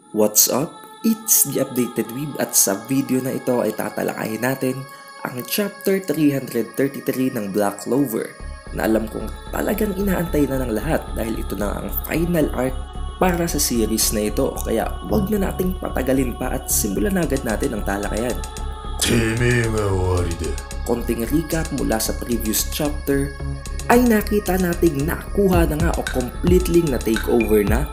What's up? It's the Updated Weeb at sa video na ito ay tatalakayin natin ang Chapter 333 ng Black Clover na alam kong talagang inaantay na ng lahat dahil ito na ang final arc para sa series na ito, kaya wag na nating patagalin pa at simulan na agad natin ang talakayan. Konting recap mula sa previous chapter ay nakita nating nakuha na nga o completely na takeover na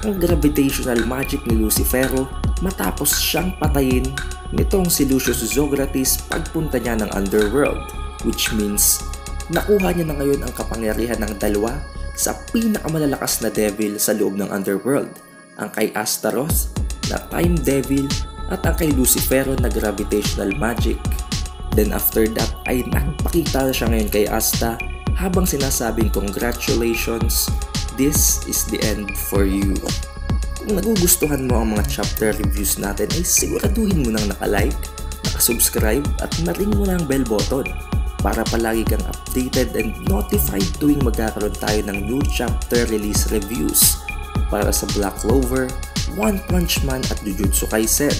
ang gravitational magic ni Lucifero matapos siyang patayin nitong si Lucius Zografis pagpunta niya ng Underworld, which means nakuha niya na ngayon ang kapangyarihan ng dalawa sa pinakamalalakas na devil sa loob ng Underworld, ang kay Astaroth na Time Devil at ang kay Lucifero na gravitational magic. Then after that ay nagpakita na siya ngayon kay Asta habang sinasabing congratulations, this is the end for you. Kung nagugustuhan mo ang mga chapter reviews natin ay siguraduhin mo nang naka-like, naka-subscribe at na-ring mo na ang bell button para palagi kang updated and notified tuwing magkakaroon tayo ng new chapter release reviews para sa Black Clover, One Punch Man at Jujutsu Kaisen.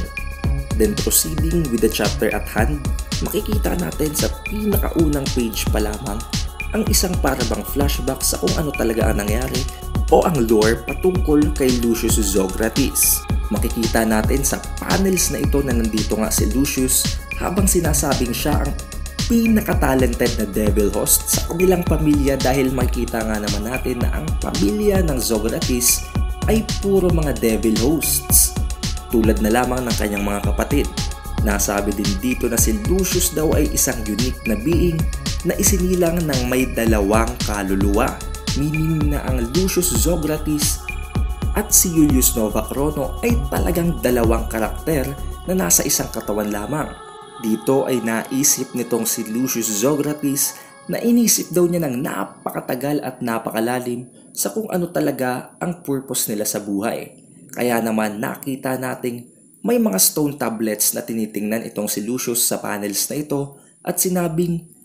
Then proceeding with the chapter at hand, makikita natin sa pinakaunang page pa lamang ang isang parabang flashback sa kung ano talaga ang nangyari o ang lore patungkol kay Lucius Zografis. Makikita natin sa panels na ito na nandito nga si Lucius habang sinasabing siya ang pinaka-talented na devil host sa kanilang pamilya dahil makikita nga naman natin na ang pamilya ng Zografis ay puro mga devil hosts tulad na lamang ng kanyang mga kapatid. Nasabi din dito na si Lucius daw ay isang unique na being na isinilang ng may dalawang kaluluwa, meaning na ang Lucius Zografis at si Julius Novachrono ay talagang dalawang karakter na nasa isang katawan lamang. Dito ay naisip nitong si Lucius Zografis na inisip daw niya ng napakatagal at napakalalim sa kung ano talaga ang purpose nila sa buhay. Kaya naman nakita nating may mga stone tablets na tinitingnan itong si Lucius sa panels na ito at sinabing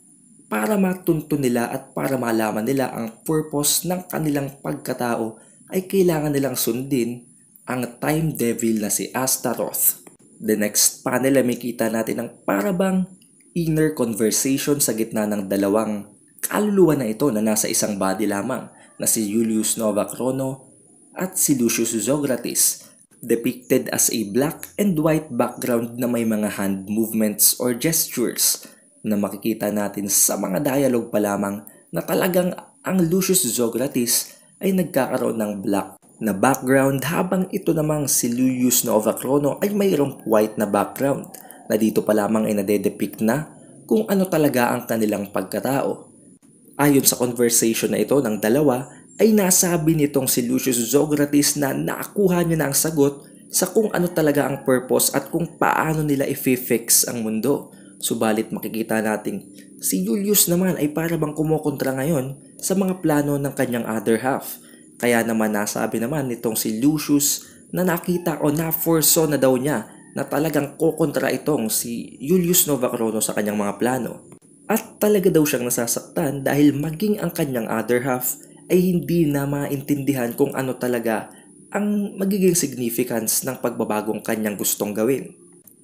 para matunto nila at para malaman nila ang purpose ng kanilang pagkatao ay kailangan nilang sundin ang Time Devil na si Astaroth. The next panel ay makita natin ang parabang inner conversation sa gitna ng dalawang kaluluwa na ito na nasa isang body lamang na si Julius Novachrono at si Lucius Zografis, depicted as a black and white background na may mga hand movements or gestures na makikita natin sa mga dialogue pa lamang na talagang ang Lucius Zografis ay nagkakaroon ng black na background habang ito namang si Julius Novachrono ay mayroong white na background na dito pa lamang ay nade-depict na kung ano talaga ang kanilang pagkatao. Ayon sa conversation na ito ng dalawa ay nasabi nitong si Lucius Zografis na nakuha niya na ang sagot sa kung ano talaga ang purpose at kung paano nila i-fix ang mundo. Subalit makikita nating si Julius naman ay parabang kumokontra ngayon sa mga plano ng kanyang other half. Kaya naman nasabi naman nitong si Lucius na nakita o na-foresaw na daw niya na talagang kokontra itong si Julius Novachrono sa kanyang mga plano. At talaga daw siyang nasasaktan dahil maging ang kanyang other half ay hindi na maintindihan kung ano talaga ang magiging significance ng pagbabagong kanyang gustong gawin.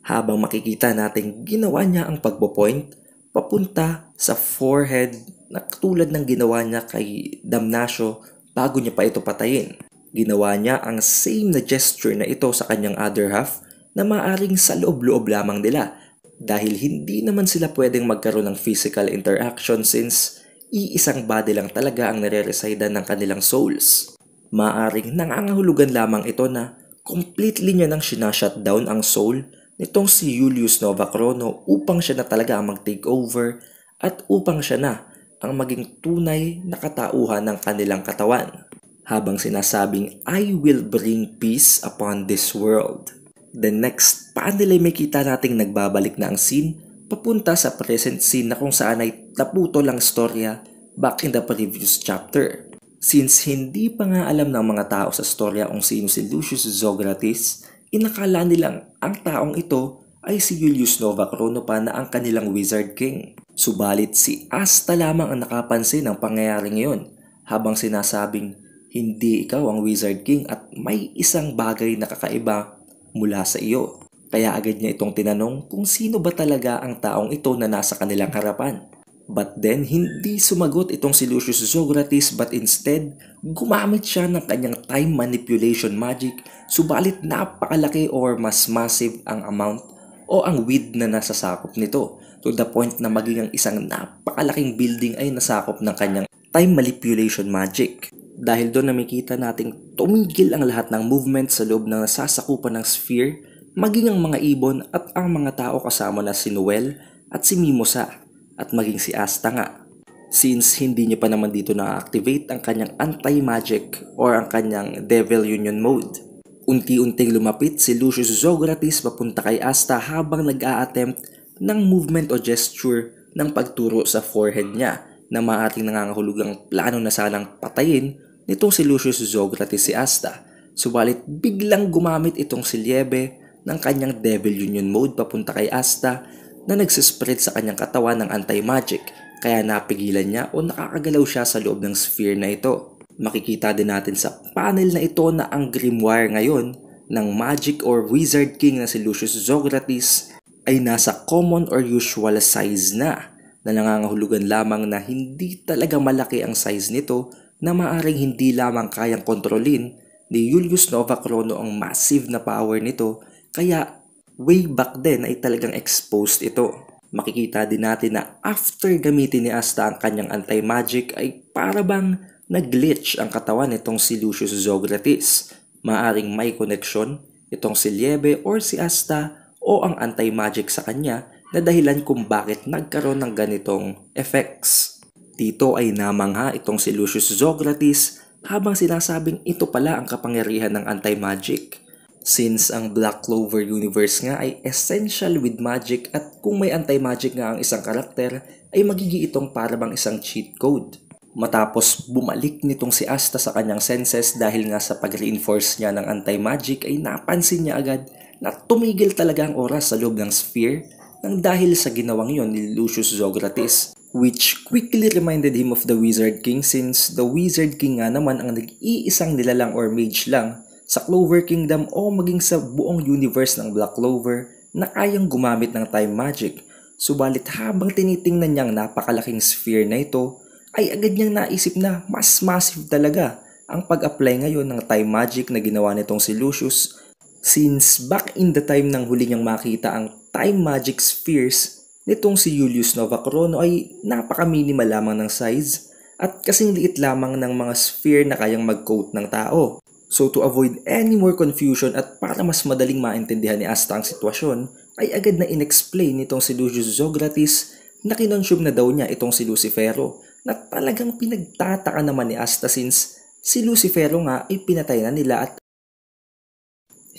Habang makikita natin ginawa niya ang pagpo-point papunta sa forehead na katulad ng ginawa niya kay Damnatio bago niya pa ito patayin. Ginawa niya ang same na gesture na ito sa kanyang other half na maaring sa loob-loob lamang nila dahil hindi naman sila pwedeng magkaroon ng physical interaction since iisang body lang talaga ang nare-residean ng kanilang souls. Maaring nangangahulugan lamang ito na completely niya nang sinashutdown ang soul nitong si Julius Novachrono upang siya na talaga ang mag-take over at upang siya na ang maging tunay na katauhan ng kanilang katawan. Habang sinasabing, I will bring peace upon this world. The next panel ay makita nating nagbabalik na ang scene papunta sa present scene na kung saan ay naputo lang storya back in the previous chapter. Since hindi pa nga alam ng mga tao sa storya kung sino si Lucius Zografis, inakala nilang ang taong ito ay si Julius Novachrono pa na ang kanilang Wizard King. Subalit si Asta lamang ang nakapansin ng pangyayaring iyon habang sinasabing hindi ikaw ang Wizard King at may isang bagay na kakaiba mula sa iyo. Kaya agad niya itong tinanong kung sino ba talaga ang taong ito na nasa kanilang harapan. But then, hindi sumagot itong si Lucius Zografis but instead, gumamit siya ng kanyang time manipulation magic, subalit napakalaki or mas massive ang amount o ang width na nasasakop nito, to the point na maging ang isang napakalaking building ay nasakop ng kanyang time manipulation magic. Dahil doon nakikita nating tumigil ang lahat ng movement sa loob ng nasasakupan ng sphere, maging ang mga ibon at ang mga tao kasama na si Noel at si Mimosa at maging si Asta nga. Since hindi niya pa naman dito na-activate ang kanyang anti-magic or ang kanyang Devil Union mode. Unti-unting lumapit si Lucius Zografis papunta kay Asta habang nag-a-attempt ng movement o gesture ng pagturo sa forehead niya na maaaring nangangahulugang plano na sanang patayin nitong si Lucius Zografis si Asta. Subalit biglang gumamit itong si Liebe ng kanyang Devil Union mode papunta kay Asta na nagsispread sa kanyang katawan ng anti-magic, kaya napigilan niya o nakakagalaw siya sa loob ng sphere na ito. Makikita din natin sa panel na ito na ang grimoire ngayon ng Magic or Wizard King na si Lucius Zografis ay nasa common or usual size na nangangahulugan lamang na hindi talaga malaki ang size nito na maaring hindi lamang kayang kontrolin ni Julius Novachrono ang massive na power nito, kaya way back then ay talagang exposed ito. Makikita din natin na after gamitin ni Asta ang kanyang anti-magic ay para bang nag-glitch ang katawan nitong si Lucius Zografis. Maaring may connection itong si Liebe or si Asta o ang anti-magic sa kanya na dahilan kung bakit nagkaroon ng ganitong effects. Dito ay namangha itong si Lucius Zografis habang sinasabing ito pala ang kapangyarihan ng anti-magic. Since ang Black Clover universe nga ay essential with magic at kung may anti-magic nga ang isang karakter ay magiging itong parabang isang cheat code. Matapos bumalik nitong si Asta sa kanyang senses dahil nga sa pag-reinforce niya ng anti-magic ay napansin niya agad na tumigil talaga ang oras sa loob ng sphere nang dahil sa ginawang yon ni Lucius Zografis, which quickly reminded him of the Wizard King since the Wizard King nga naman ang nag-iisang nilalang or mage lang sa Clover Kingdom o maging sa buong universe ng Black Clover na kayang gumamit ng time magic. Subalit habang tinitingnan niyang napakalaking sphere na ito, ay agad niyang naisip na mas massive talaga ang pag-apply ngayon ng time magic na ginawa nitong si Lucius, since back in the time nang huli niyang makita ang time magic spheres nitong si Julius Novachrono ay napaka-minimal lamang ng size at kasing liit lamang ng mga sphere na kayang mag-coat ng tao. So to avoid any more confusion at para mas madaling maintindihan ni Asta ang sitwasyon, ay agad na inexplain nitong si Lucius Zografis na kinonsume na daw niya itong si Lucifero, na talagang pinagtataka naman ni Asta since si Lucifero nga ay pinatay na nila at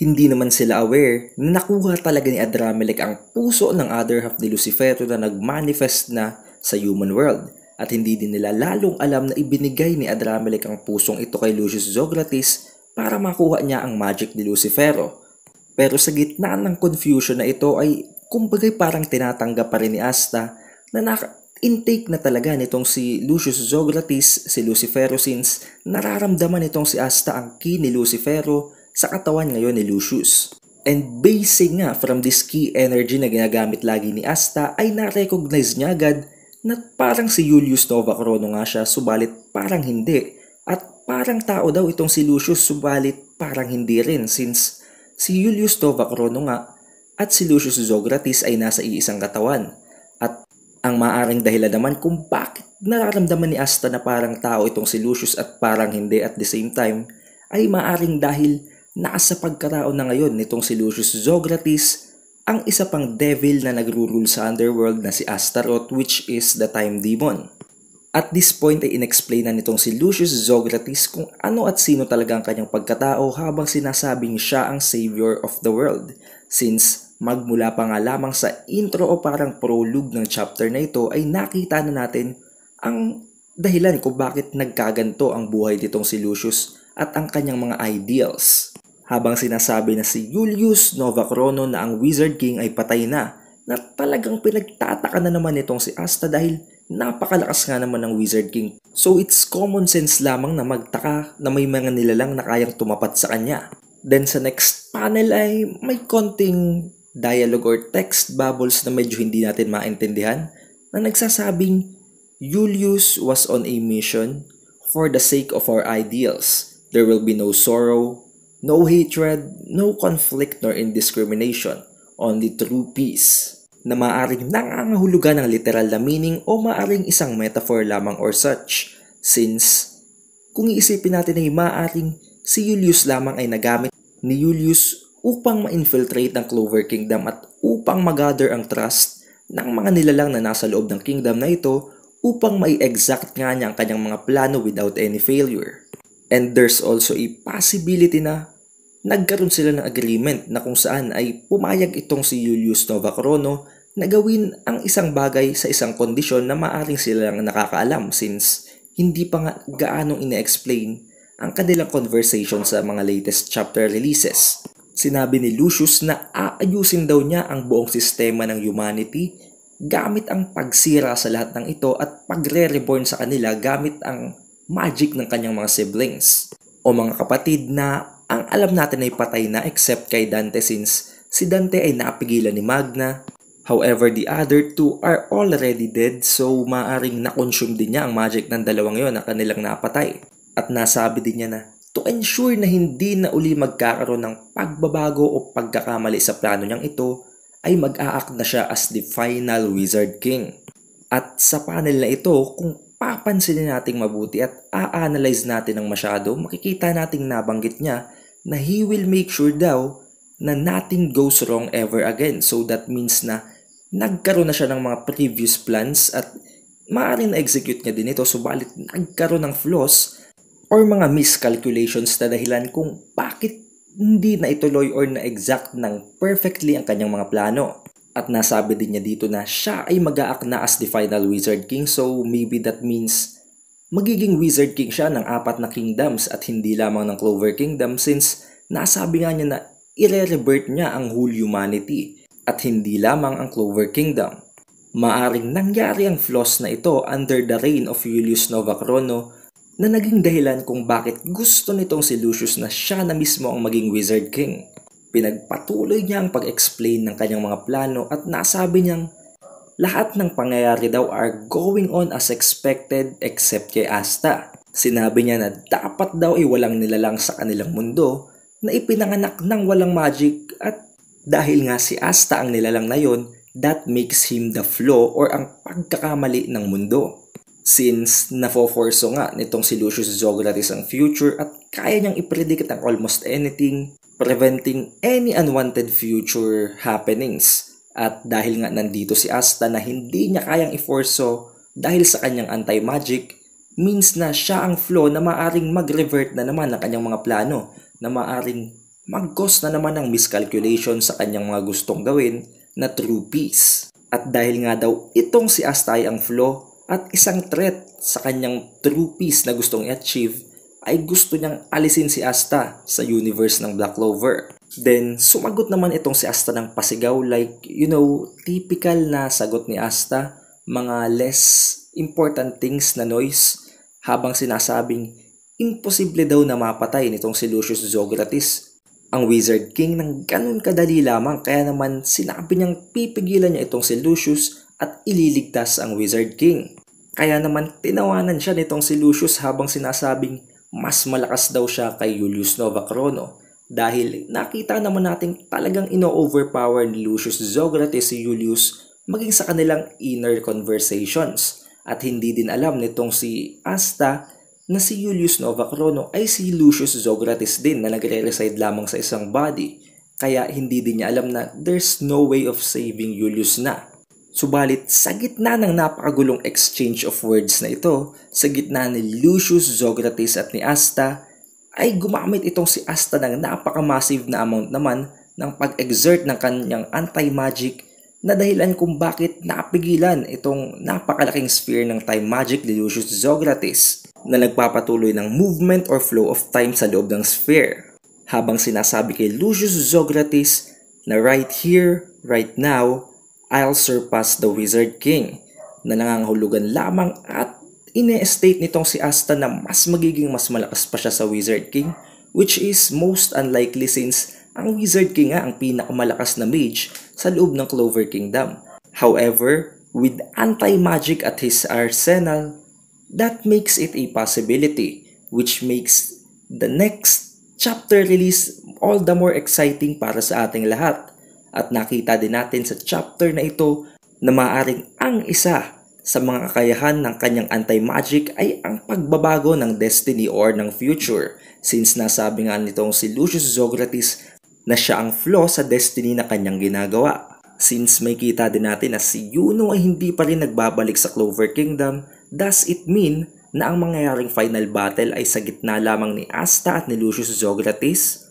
hindi naman sila aware na nakuha talaga ni Adramelech ang puso ng other half ni Lucifero na nag-manifest na sa human world. At hindi din nila lalong alam na ibinigay ni Adramelech ang pusong ito kay Lucius Zografis para makuha niya ang magic ni Lucifero. Pero sa gitna ng confusion na ito ay kumbagay parang tinatanggap pa rin ni Asta na intake na talaga nitong si Lucius Zografis si Lucifero since nararamdaman nitong si Asta ang key ni Lucifero sa katawan ngayon ni Lucius. And basing nga from this key energy na ginagamit lagi ni Asta ay na-recognize niya agad na parang si Julius Novachrono nga siya subalit parang hindi. At parang tao daw itong si Lucius subalit parang hindi rin since si Julius Novachrono nga at si Lucius Zografis ay nasa iisang katawan. At ang maaaring dahilan naman kung bakit nararamdaman ni Asta na parang tao itong si Lucius at parang hindi at the same time ay maaaring dahil nasa pagkaraon na ngayon nitong si Lucius Zografis ang isa pang devil na nagro-rule sa underworld na si Astaroth, which is the time demon. At this point ay inexplain na nitong si Lucius Zografis kung ano at sino talaga ang kanyang pagkatao habang sinasabing siya ang savior of the world. Since magmula pa nga lamang sa intro o parang prologue ng chapter na ito ay nakita na natin ang dahilan kung bakit nagkaganto ang buhay nitong si Lucius at ang kanyang mga ideals. Habang sinasabi na si Julius Novachrono na ang Wizard King ay patay na talagang pinagtataka na naman itong si Asta dahil napakalakas nga naman ng Wizard King. So it's common sense lamang na magtaka na may mga nilalang na kayang tumapat sa kanya. Then sa next panel ay may konting dialogue or text bubbles na medyo hindi natin maintindihan na nagsasabing Julius was on a mission for the sake of our ideals. There will be no sorrow, no hatred, no conflict nor indiscrimination, only true peace. Na maaring nangangahulugan ng literal na meaning o maaring isang metaphor lamang or such, since kung iisipin natin ay maaring si Julius lamang ay nagamit ni Julius upang ma-infiltrate ang Clover Kingdom at upang mag-gather ang trust ng mga nilalang na nasa loob ng kingdom na ito upang mai-exact nga niya ang kanyang mga plano without any failure. And there's also a possibility na nagkaroon sila ng agreement na kung saan ay pumayag itong si Julius Novachrono na gawin ang isang bagay sa isang kondisyon na maaring sila lang nakakaalam since hindi pa nga gaanong ine-explain ang kanilang conversation sa mga latest chapter releases. Sinabi ni Lucius na aayusin daw niya ang buong sistema ng humanity gamit ang pagsira sa lahat ng ito at pagre-reborn sa kanila gamit ang magic ng kanyang mga siblings o mga kapatid na ang alam natin ay patay na except kay Dante since si Dante ay napigilan ni Magna. However, the other two are already dead so maaring na-consume din niya ang magic ng dalawang yon na kanilang napatay. At nasabi din niya na to ensure na hindi na uli magkakaroon ng pagbabago o pagkakamali sa plano niyang ito ay mag-a-act na siya as the final Wizard King. At sa panel na ito, kung papansinin nating mabuti at a-analyze natin ng masyado, makikita nating nabanggit niya na he will make sure daw na nothing goes wrong ever again. So that means na nagkaroon na siya ng mga previous plans at maaaring na-execute niya din ito subalit nagkaroon ng flaws or mga miscalculations na dahilan kung bakit hindi na ituloy or na-exact ng perfectly ang kanyang mga plano. At nasabi din niya dito na siya ay mag-a-act na as the final Wizard King so maybe that means magiging Wizard King siya ng 4 na kingdoms at hindi lamang ng Clover Kingdom since nasabi nga niya na ire-rebirth niya ang whole humanity at hindi lamang ang Clover Kingdom. Maaring nangyari ang flaws na ito under the reign of Julius Novachrono na naging dahilan kung bakit gusto nitong si Lucius na siya na mismo ang maging Wizard King. Pinagpatuloy niya ang pag-explain ng kanyang mga plano at nasabi niyang lahat ng pangyayari daw are going on as expected except kay Asta. Sinabi niya na dapat daw ay walang nilalang sa kanilang mundo na ipinanganak ng walang magic at dahil nga si Asta ang nilalang na yon, that makes him the flaw or ang pagkakamali ng mundo. Since nafo-forso nga nitong si Lucius Zografis ang future at kaya niyang ipredict ang almost anything, preventing any unwanted future happenings. At dahil nga nandito si Asta na hindi niya kayang iforso dahil sa kanyang anti-magic, means na siya ang flaw na maaring mag-revert na naman ang kanyang mga plano, na maaring mag-cause na naman ng miscalculation sa kanyang mga gustong gawin na true peace. At dahil nga daw itong si Asta ay ang flaw, at isang threat sa kanyang true peace na gustong i-achieve ay gusto niyang alisin si Asta sa universe ng Black Clover. Then, sumagot naman itong si Asta ng pasigaw like, typical na sagot ni Asta, mga less important things na noise habang sinasabing imposible daw na mapatay nitong si Lucius Zografis ang Wizard King ng ganun kadali lamang kaya naman sinabi niyang pipigilan niya itong si Lucius at ililigtas ang Wizard King. Kaya naman tinawanan siya nitong si Lucius habang sinasabing mas malakas daw siya kay Julius Novachrono dahil nakita naman natin talagang ino-overpower ni Lucius Zografis si Julius maging sa kanilang inner conversations at hindi din alam nitong si Asta na si Julius Novachrono ay si Lucius Zografis din na nagre-reside lamang sa isang body kaya hindi din niya alam na there's no way of saving Julius na. Subalit sa gitna ng napakagulong exchange of words na ito, sa gitna ni Lucius Zografis at ni Asta, ay gumamit itong si Asta ng napaka-massive na amount naman ng pag-exert ng kanyang anti-magic na dahilan kung bakit napigilan itong napakalaking sphere ng time magic ni Lucius Zografis na nagpapatuloy ng movement or flow of time sa loob ng sphere. Habang sinasabi kay Lucius Zografis na right here, right now, I'll surpass the Wizard King na nangangahulugan lamang at ine-state nitong si Asta na mas magiging mas malakas pa siya sa Wizard King which is most unlikely since ang Wizard King nga ang pinakamalakas na mage sa loob ng Clover Kingdom. However, with anti-magic at his arsenal, that makes it a possibility, which makes the next chapter release all the more exciting para sa ating lahat. At nakita din natin sa chapter na ito na maaaring ang isa sa mga kakayahan ng kanyang anti-magic ay ang pagbabago ng destiny or ng future, since nasabi nga nitong si Lucius Zografis na siya ang flaw sa destiny na kanyang ginagawa. Since may kita din natin na si Yuno ay hindi pa rin nagbabalik sa Clover Kingdom, does it mean na ang mangyayaring final battle ay sa gitna lamang ni Asta at ni Lucius Zografis?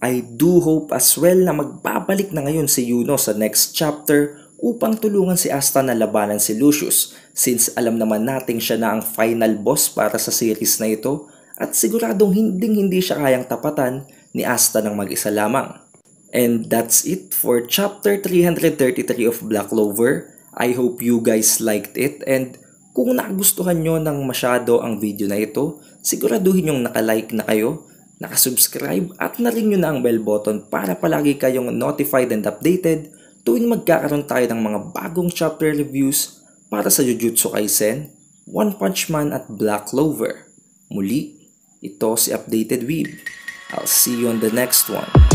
I do hope as well na magbabalik na ngayon si Yuno sa next chapter upang tulungan si Asta na labanan si Lucius, since alam naman nating siya na ang final boss para sa series na ito at siguradong hindi siya kayang tapatan ni Asta ng mag-isa lamang. And that's it for chapter 333 of Black Clover. I hope you guys liked it, and kung nagustuhan nyo ng masyado ang video na ito, siguraduhin yung nakalike na kayo, nakasubscribe at na-ring nyo na ang bell button para palagi kayong notified and updated tuwing magkakaroon tayo ng mga bagong chapter reviews para sa Jujutsu Kaisen, One Punch Man at Black Clover. Muli, ito si Updated Weeb. I'll see you on the next one.